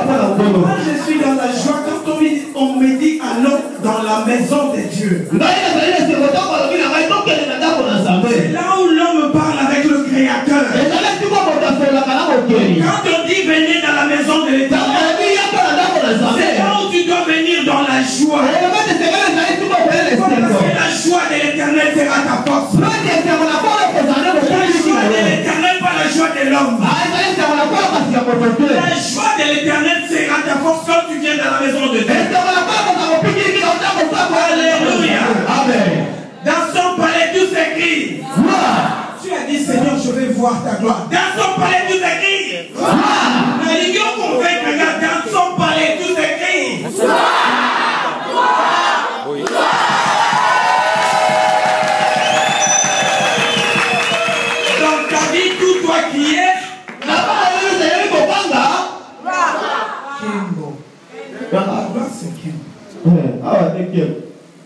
Moi, je suis dans la joie quand on me dit allons dans la maison de Dieu. C'est là où l'homme parle avec le Créateur. Quand on dit venez dans la maison de l'Éternel, c'est là où tu dois venir dans la joie. Parce que la joie de l'Éternel sera ta force. La joie de l'Éternel, pas la joie de l'homme. La joie de l'Éternel sera ta force quand tu viens dans la maison de Dieu. Alléluia. Dans son palais, tout s'écrit. Tu as dit, Seigneur, je vais voir ta gloire. Dans son palais, tout s'écrit. Dans son palais, tout s'écrit. Donc, t'as dit, tout toi qui es. Kimbo. La gloire, c'est Kimbo.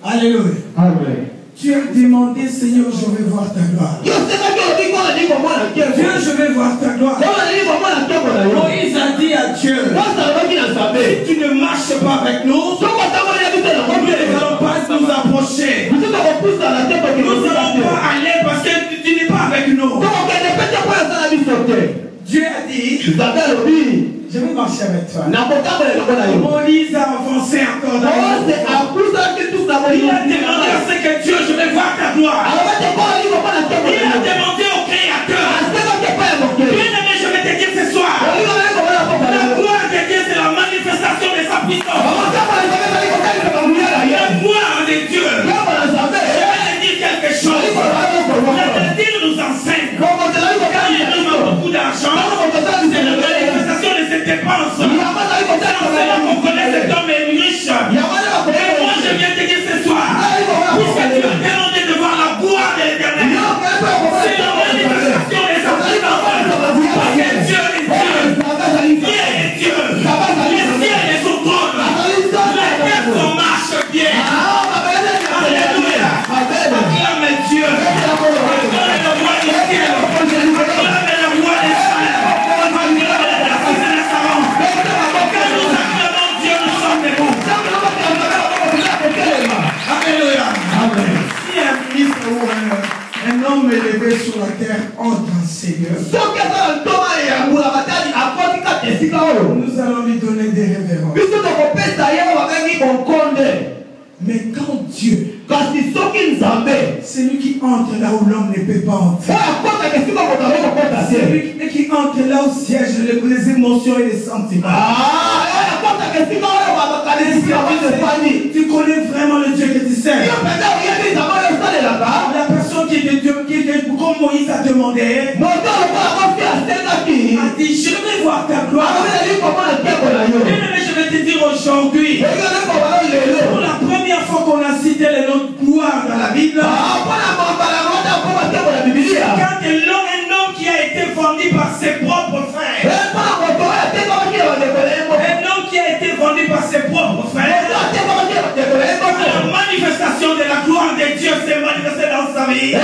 Alléluia. Amen. Tu as demandé, Seigneur, je vais voir ta gloire. Dieu, je vais voir ta gloire. Moïse a dit à Dieu, si tu ne marches pas avec nous, nous n'allons pas nous approcher. Nous n'allons pas aller parce que tu n'es pas avec nous. Dieu a dit, je vais marcher avec toi. Moïse a avancé encore dans il a demandé à ce que Dieu, je vais voir ta gloire. Il a demandé au Créateur. Bien-aimé, je vais te dire ce soir. La gloire de Dieu, c'est la manifestation de sa puissance. La gloire de Dieu. Je vais te dire quelque chose. La Bible nous enseigne. Quand il nous a beaucoup d'argent, c'est la manifestation de cette dépense. C'est là qu'on connaît cet homme est riche. Et moi, je viens te dire ce soir, puisque tu as demandé de voir la gloire de l'Éternel, c'est la manifestation de sa puissance. Parce que Dieu est Dieu. Dieu est Dieu. Le ciel est son trône. La terre s'en marche bien. Alléluia. Acclame Dieu. Acclame la voix du ciel. Acclame la voix des frères. Acclame la puissance de sa main. Quand nous acclamons Dieu, nous sommes debout. Alléluia. Si un ministre ou un homme élevé sur la terre entre en Seigneur, nous allons lui donner des révérences. Mais quand Dieu, c'est lui qui entre là où l'homme ne peut pas entrer. C'est lui qui entre là où siègent les émotions et les sentiments. Tu connais vraiment le Dieu que tu sers. La personne qui est Dieu, comme Moïse a demandé, a dit, je vais voir ta gloire. Mais je vais te dire aujourd'hui, pour la première fois qu'on a cité le nom de gloire dans la Bible, quand un homme qui a été vendu par ses propres frères, un homme qui a été vendu par ses propres frères, la manifestation de la gloire de Dieu s'est manifestée dans sa vie. Il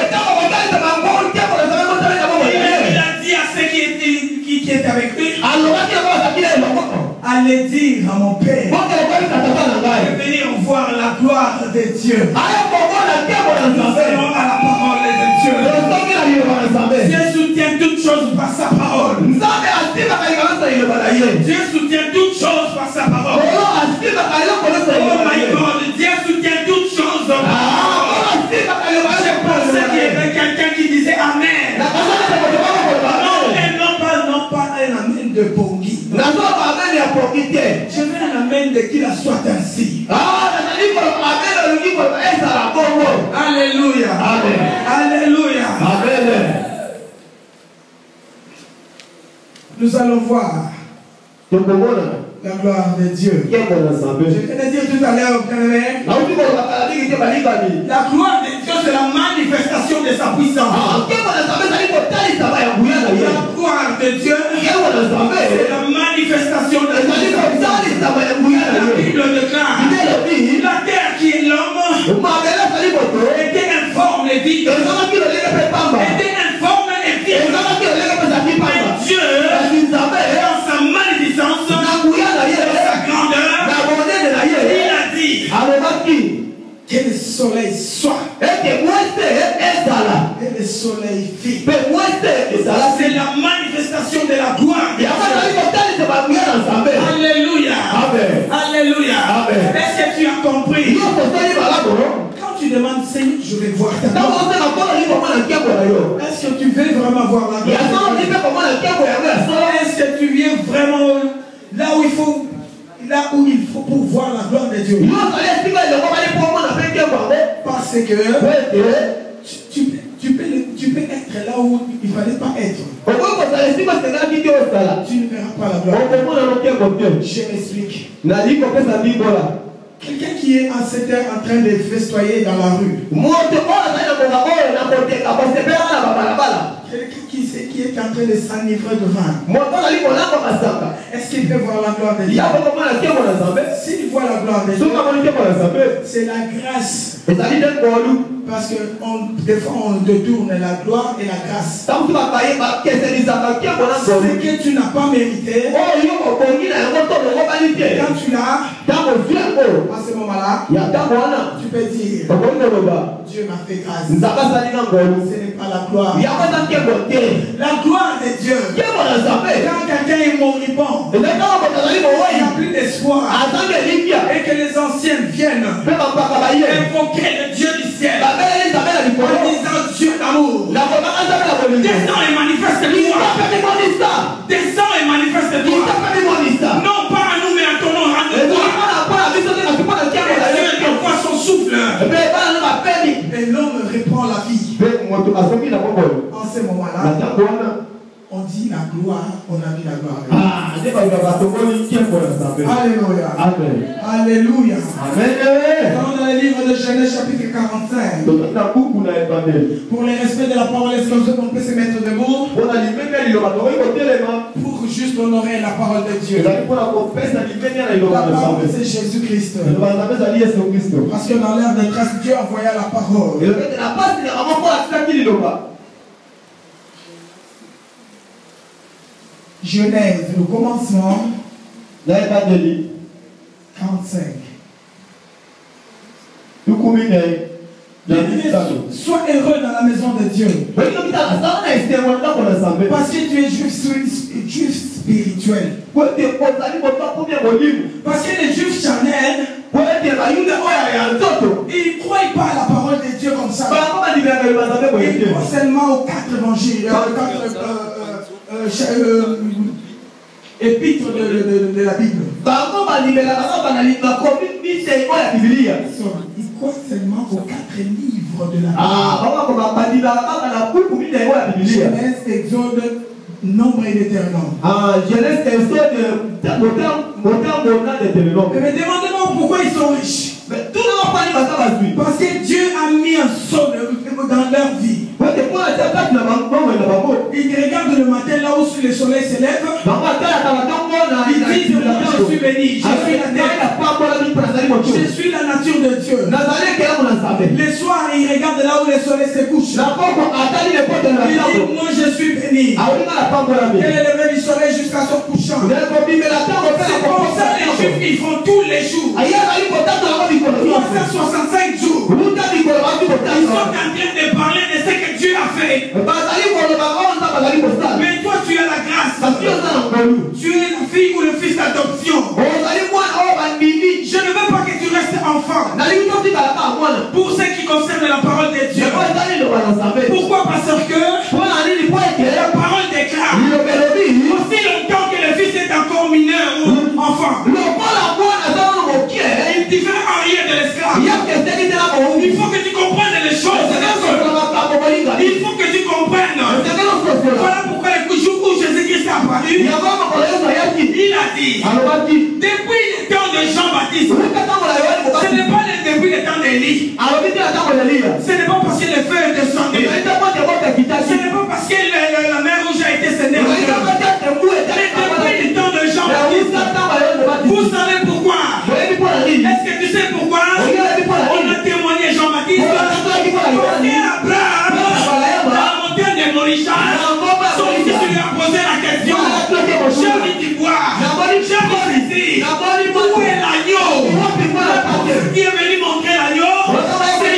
a dit à ceux qui étaient avec lui, allez dire à mon Père de venir voir la gloire de Dieu. Nous allons à la parole de Dieu. Dieu soutient toutes choses par sa parole. Dieu soutient toutes choses par sa parole. Oh my God, Dieu soutient toutes choses par sa parole. Je pensais qu'il y avait quelqu'un qui disait Amen. Non, pas un Amen de Pongi. Je veux un Amen de qu'il soit ainsi. Alléluia. Alléluia. Nous allons voir la gloire de Dieu. Je viens de dire tout à l'heure, la gloire de Dieu, c'est la manifestation de sa puissance. La gloire de Dieu, c'est la manifestation de sa puissance. La Bible déclare, la terre qui est l'homme était informe et vide. Était informe et vide. Mais Dieu, dans sa magnificence, soleil soit. Et le soleil fit. C'est la manifestation de la gloire. Alléluia. Alléluia. Est-ce que tu as compris? Quand tu demandes, Seigneur, je vais voir ta gloire. Est-ce que tu veux vraiment voir la gloire? Est-ce que tu viens vraiment là où il faut pour voir la gloire de Dieu? Parce que tu peux être là où il ne fallait pas être. Tu ne verras pas la gloire. Je m'explique. Quelqu'un qui est en cette heure en train de festoyer dans la rue. Quelqu'un qui est en train de s'enivrer de vin. Est-ce qu'il peut voir la gloire de Dieu? S'il voit la gloire de Dieu, c'est la grâce. Parce que des fois on détourne la gloire et la grâce. Ce que tu n'as pas mérité, quand tu l'as, à ce moment-là, tu peux dire, Dieu m'a fait grâce. Ce n'est pas la gloire. La gloire de Dieu. Quand quelqu'un est moribond, il n'a plus d'espoir, et que les anciens viennent invoquer le Dieu du ciel en disant Dieu d'amour, descends et manifeste-toi. Descends et manifeste-toi. Non pas à nous mais à ton nom, rends-toi. Dieu envoie son souffle et l'homme reprend la vie. En ce moment-là, on dit la gloire, on a dit la gloire. Alléluia. Alléluia. Dans le livre de Genèse chapitre 45. Pour le respect de la parole, est-ce qu'on peut se mettre debout? Pour juste honorer la parole de Dieu. La parole c'est Jésus-Christ. Parce que dans l'ère de grâce, Dieu envoya la parole. Genèse, le commencement, 45. Sois heureux dans la maison de Dieu. Parce que tu es juif spirituel. Parce que les juifs charnels, ils ne croient pas à la parole de Dieu comme ça. Ils croient seulement aux 4 évangiles, épîtres de la Bible. Ils croient seulement aux 4 livres de la Bible. Genèse, Exode, Nombre et Deutéronome. Genèse, Exode, mais demandez-moi pourquoi ils sont riches. Parce que Dieu a mis un sceau dans leur vie. Ils regardent le matin là où le soleil se lève. Ils disent moi je suis béni, je suis la terre, je suis la nature de Dieu. Le soir ils regardent là où le soleil se couche. Ils disent moi je suis béni. Quel est le lever du soleil jusqu'à son couchant. C'est pour ça les juifs ils font tous les jours 365 jours. Ils sont en train de parler de ce que Dieu a fait. Mais toi tu as la grâce. Tu es la fille ou le fils d'adoption. Je ne veux pas que tu restes enfant. Pour ce qui concerne la parole de Dieu. Pourquoi? Parce que la parole déclare aussi longtemps que le fils est encore mineur ou enfant. Il différencie de l'esclave. Il faut que tu comprennes les choses. Il faut que tu comprennes. Voilà pourquoi le jour où Jésus-Christ est apparu, il a dit, depuis le temps de Jean-Baptiste, ce n'est pas depuis le temps d'Élie. Ce n'est pas parce que le feu est descendu. Ce n'est pas parce que la mer rouge a été scellée. Mais depuis le temps de Jean-Baptiste, vous savez pourquoi? Est-ce que tu sais pourquoi on a témoigné Jean-Baptiste? Parce qu'Abraham, à la montagne de Moricha, son fils lui a posé la question. J'ai envie d'y boire. J'ai envie d'ici. Où est l'agneau? Qui est venu montrer l'agneau? C'est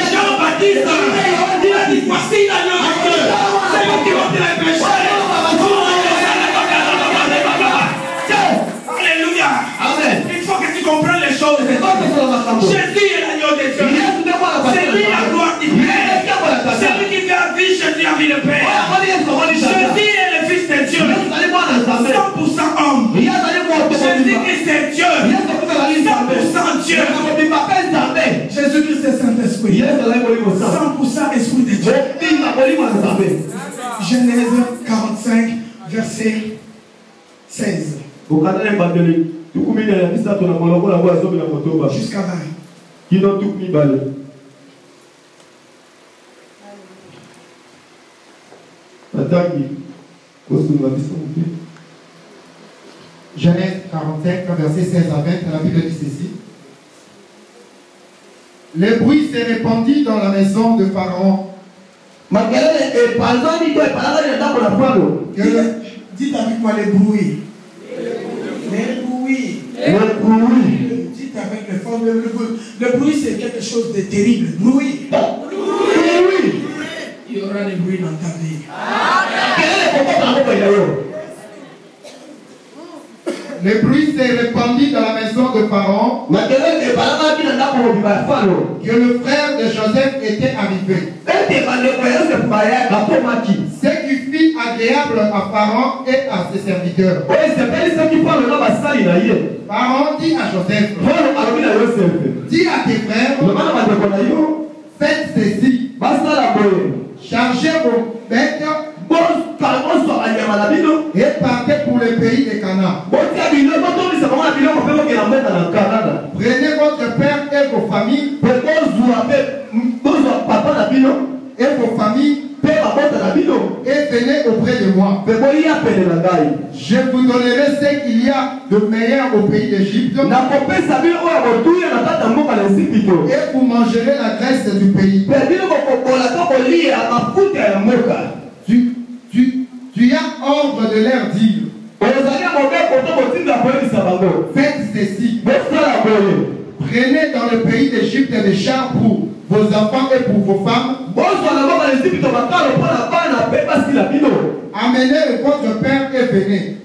16. Jusqu'à 20. Genèse 45, verset 16 à 20, la Bible dit ceci. Le bruit s'est répandu dans la maison de Pharaon. Dites avec moi les bruits. Les bruits. Dites avec le fond. Le bruit, c'est quelque chose de terrible. Bruit. Il y aura des bruits dans ta vie. Le bruit s'est répandu dans la maison de Pharaon que le frère de Joseph était arrivé. Ce qui fut agréable à Pharaon et à ses serviteurs. Pharaon dit à Joseph, dis à tes frères, faites ceci, chargez vos bêtes et partez pour le pays de Canaan. Prenez votre père et vos familles et venez auprès de moi. Je vous donnerai ce qu'il y a de meilleur au pays d'Égypte et vous mangerez la graisse du pays. Tu as ordre de leur dire, faites ceci, prenez dans le pays d'Égypte des chars pour vos enfants et pour vos femmes, amenez votre père et venez.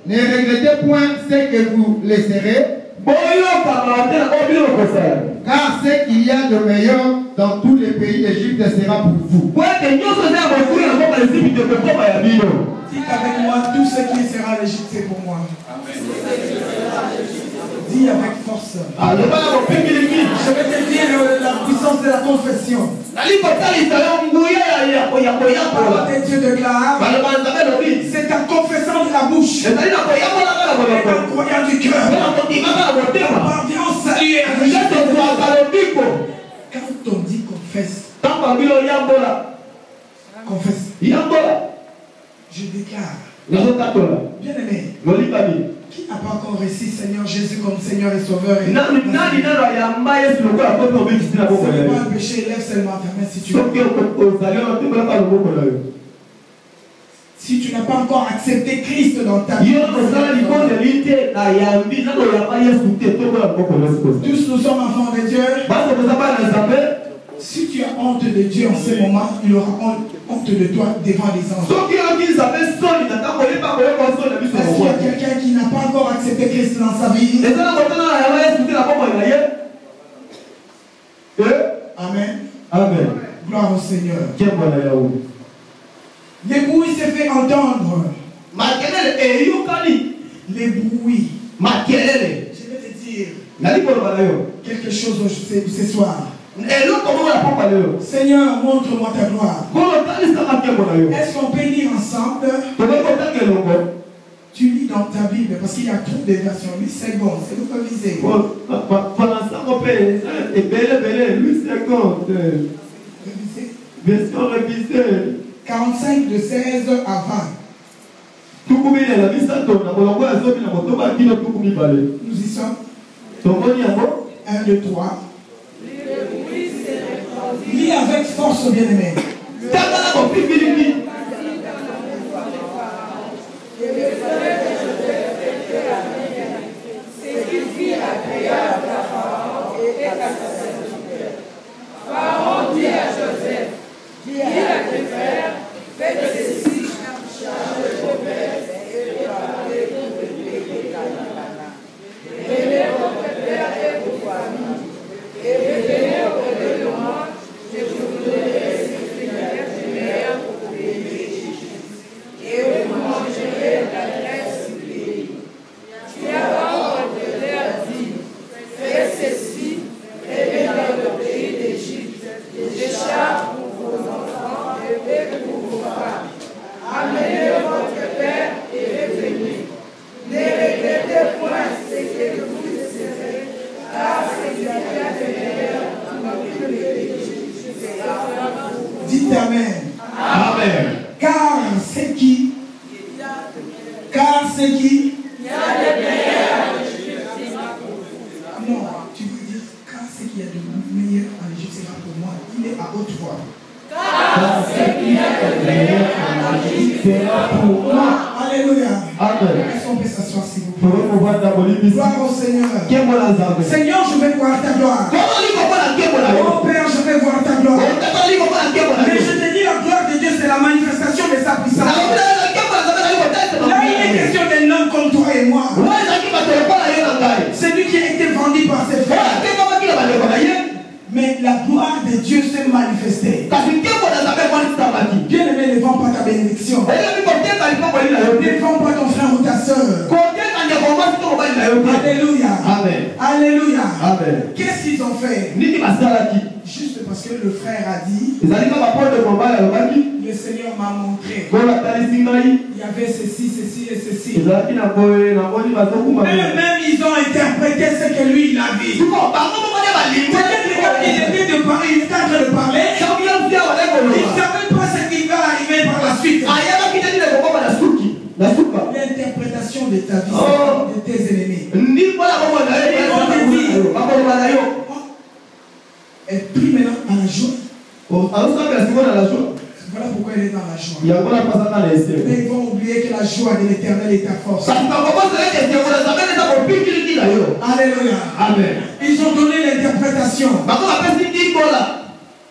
Ne regrettez point ce que vous laisserez, car ce qu'il y a de meilleur dans tous les pays d'Égypte sera pour vous. Dites avec moi, tout ce qui sera l'Égypte, c'est pour moi. Dis avec force. Je vais te dire la puissance de la confession. La parole de Dieu déclare, c'est en confessant de la bouche, en croyant du cœur, on parvient au salut et à la justice. Quand on dit confesse, confesse. Je déclare, bien aimé, qui n'a pas encore reçu Seigneur Jésus comme Seigneur et Sauveur? C'est pas un péché, lève seulement ta main si tu veux. Si tu n'as pas encore accepté Christ dans ta vie, tous nous sommes enfants de Dieu. Si tu as honte de Dieu en ce moment, il aura honte de toi devant les anges. Est-ce qu'il y a quelqu'un qui n'a pas encore accepté Christ dans sa vie? Amen. Amen. Gloire au Seigneur. Les bruits s'est fait entendre. Les bruits. Je vais te dire quelque chose ce soir. Seigneur, montre-moi ta gloire. Est-ce qu'on peut lire ensemble? Tu lis dans ta Bible parce qu'il y a trop de versions. Lui, c'est bon, c'est vous que lisez. Version révisée. 45 de 16 à 20. Nous y sommes. 1, 2, 3. Lis avec force, bien-aimé. Pharaon dit à Joseph, dis à tes frères, faites ceci, chargez vos bêtes et parlez pour le pays de Canaan. Venez votre père et vos familles, et venez auprès de moi, je vous donnerai ce qu'il y a de meilleur au pays Car c'est qui? Non, tu veux dire, car ce qu'il y a de meilleur en Égypte sera pour moi. Il est à haute voix. Car ce qu'il y a de meilleur en Égypte sera pour moi. Alléluia. Amen. Est-ce qu'on peut s'asseoir s'il vous plaît? Gloire Gloire au Seigneur. au Seigneur, je vais voir ta gloire. Oh Père, je vais voir ta gloire. Mais je te dis, la gloire de Dieu, c'est la manifestation de sa puissance. Là, il est question d'un homme comme toi et moi. C'est lui qui a été vendu par ses frères. Mais la gloire de Dieu s'est manifestée. Bien aimé, ne vends pas ta bénédiction. Ne vends pas ton frère ou ta soeur. Alléluia. Amen. Alléluia. Amen. Qu'est-ce qu'ils ont fait? Juste parce que le frère a dit, le Seigneur m'a montré. Il y avait ceci, ceci et ceci. Eux-mêmes, ils ont interprété ce que lui, il a vu. Peut-être qu'il était en train de parler. Il ne savait pas ce qui va arriver par la suite. L'interprétation de ta vie, de tes ennemis. Elle prie maintenant à la joie. Voilà pourquoi elle est dans la joie. Mais ils vont oublier que la joie de l'Éternel est ta force. Alléluia. Amen. Ils ont donné l'interprétation.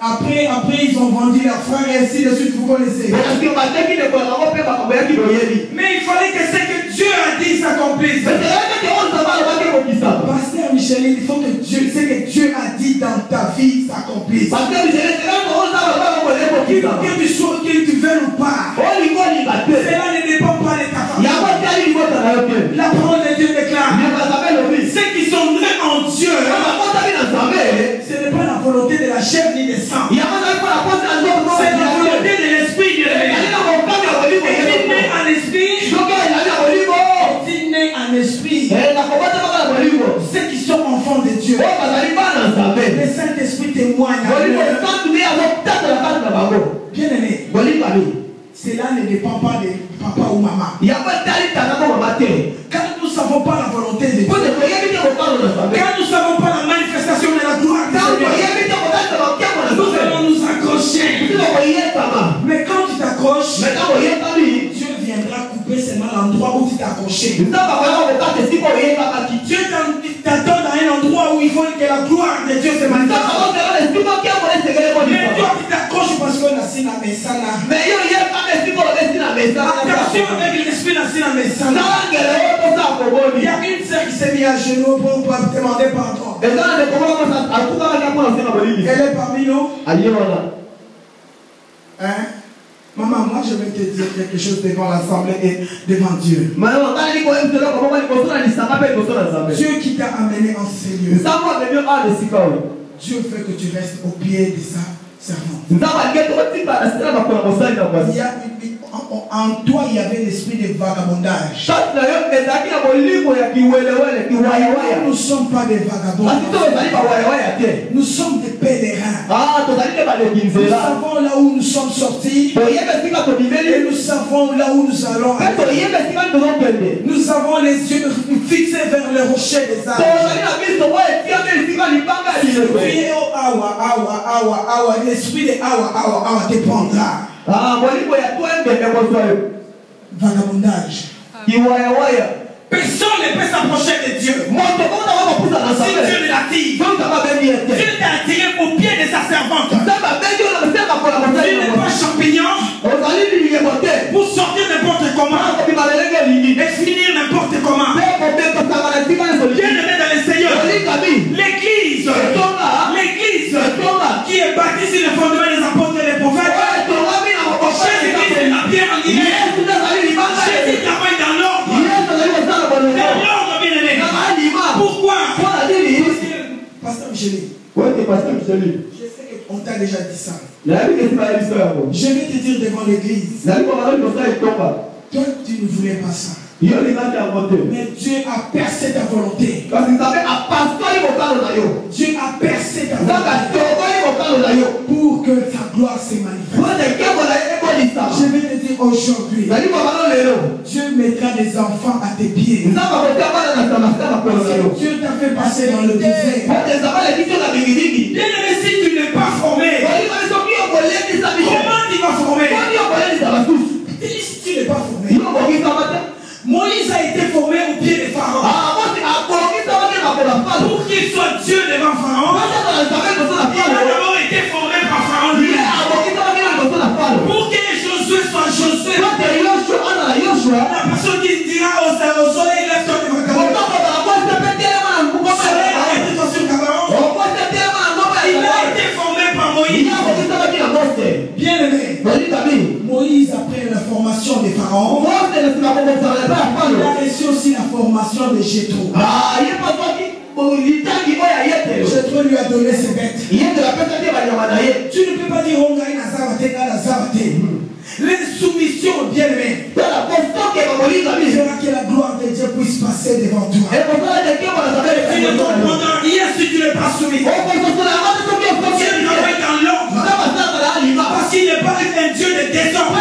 Après, ils ont vendu leurs frères et ainsi de suite, vous connaissez. Mais il fallait que ce que Dieu a dit s'accomplisse. Pasteur Michel, il faut que Dieu, ce que Dieu a dit dans ta vie s'accomplisse. Que tu veuilles ou pas, cela ne dépend pas de ta famille. La parole de Dieu déclare, ceux qui sont nés en Dieu, ce n'est pas la volonté de la chair ni des sang. C'est la volonté de l'esprit. Est-il né en esprit? Est-il né en esprit? Ceux qui sont enfants de Dieu, le Saint-Esprit témoigne. Bien aimé, cela ne dépend pas de papa ou maman. Quand nous ne savons pas la volonté de Dieu, quand nous ne savons pas la manifestation de la gloire de Dieu, nous allons nous accrocher. Mais quand tu t'accroches, Dieu viendra couper seulement l'endroit où tu t'es accroché. Dieu t'attend dans un endroit où il faut que la gloire de Dieu se manifeste. Mais toi tu t'accroches parce qu'on a signé la messana. Attention avec l'esprit de la messana. Il y a une sœur qui s'est mise à genoux pour demander pardon. Elle est parmi nous. Hein? Maman, moi je vais te dire quelque chose devant l'assemblée et devant Dieu. Dieu qui t'a amené en ces lieux. Dieu veut que tu restes au pied de sa servante. En toi, il y avait l'esprit de vagabondage. Nous ne sommes pas des vagabonds. Nous sommes des pèlerins. Nous savons là où nous sommes sortis. Et nous savons là où nous allons. Nous avons les yeux fixés vers le rocher des arbres. L'esprit de Awa te prendra. Vagabondage. Personne ne peut s'approcher de Dieu. Si Dieu ne l'attire, Dieu t'a attiré au pied de sa servante. Tu n'es pas champignon pour sortir n'importe comment et finir n'importe comment. Bien aimé dans le Seigneur, l'église qui est bâtie sur le fondement des apôtres et des prophètes, Jésus-Christ est la pierre angulaire. Jésus travaille dans l'ordre. Dans l'ordre, bien aimé. Pourquoi? Pasteur Michel, je sais qu'on t'a déjà dit ça. Je vais te dire devant l'église. Toi, tu ne voulais pas ça. Mais Dieu a percé ta volonté. Dieu a percé ta volonté pour que sa gloire se manifeste. Je vais te dire aujourd'hui, Dieu mettra des enfants à tes pieds. Dieu t'a fait passer dans le désert. Bien-aimé, si tu n'es pas formé, comment tu vas former? Si tu n'es pas formé, Moïse a été formé au pied des pharaons. Pour qu'il soit Dieu devant Pharaon, il a d'abord été formé par Pharaon lui. Pour que Josué soit Josué, la personne qui dira au soleil, lève-toi devant Pharaon. Soleil, arrête-toi sur Pharaon. Il a été formé par Moïse. Bien-aimé, Moïse, après la formation des pharaons, il a reçu aussi la formation de Jétro. Jétro lui a donné ses bêtes. Tu ne peux pas dire l'insoumission, bien-aimé. Il faudra que la gloire de Dieu puisse passer devant toi. Tu ne comprendras rien si tu n'es pas soumis. Dieu travaille dans l'ordre. Parce qu'il n'est pas un Dieu de désordre.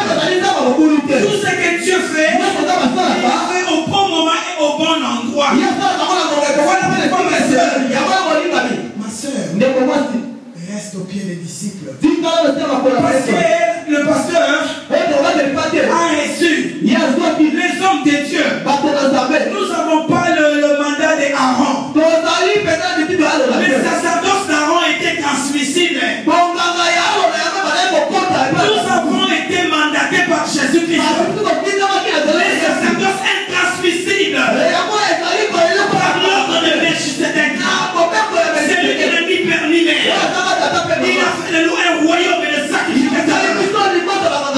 Tout ce que Dieu fait, il fait au bon moment et au bon endroit. Voilà pourquoi ma soeur, reste au pied des disciples. Parce que le pasteur a reçu les hommes de Dieu. Nous n'avons pas le mandat d'Aaron. Le sacerdoce d'Aaron était transmissible. Nous avons été mandatés par Jésus-Christ. Les sacerdoces intransmissibles. Par l'ordre de Melchisedec. C'est lui qui n'a ni père ni mère. Il a fait de nous un royaume de sacrificateurs.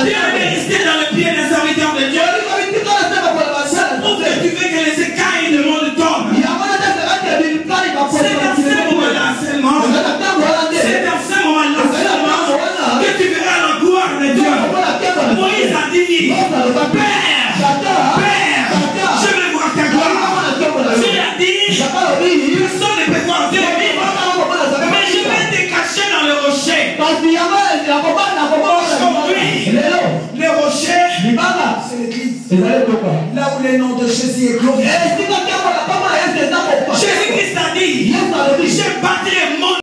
Dieu est resté dans le pied des serviteurs de Dieu. Pour que tu veux que les écailles du monde tombent. C'est dans ce moment-là seulement. C'est dans ce moment-là seulement que tu verras la gloire de Dieu. Moïse a dit, Père, je veux voir ta gloire. Dieu a dit, personne ne peut voir Dieu vivre. Mais je vais te cacher dans le rocher. Aujourd'hui, le rocher, c'est l'église. Là où le nom de Jésus est glorifié. Jésus-Christ a dit, je bâtirai mon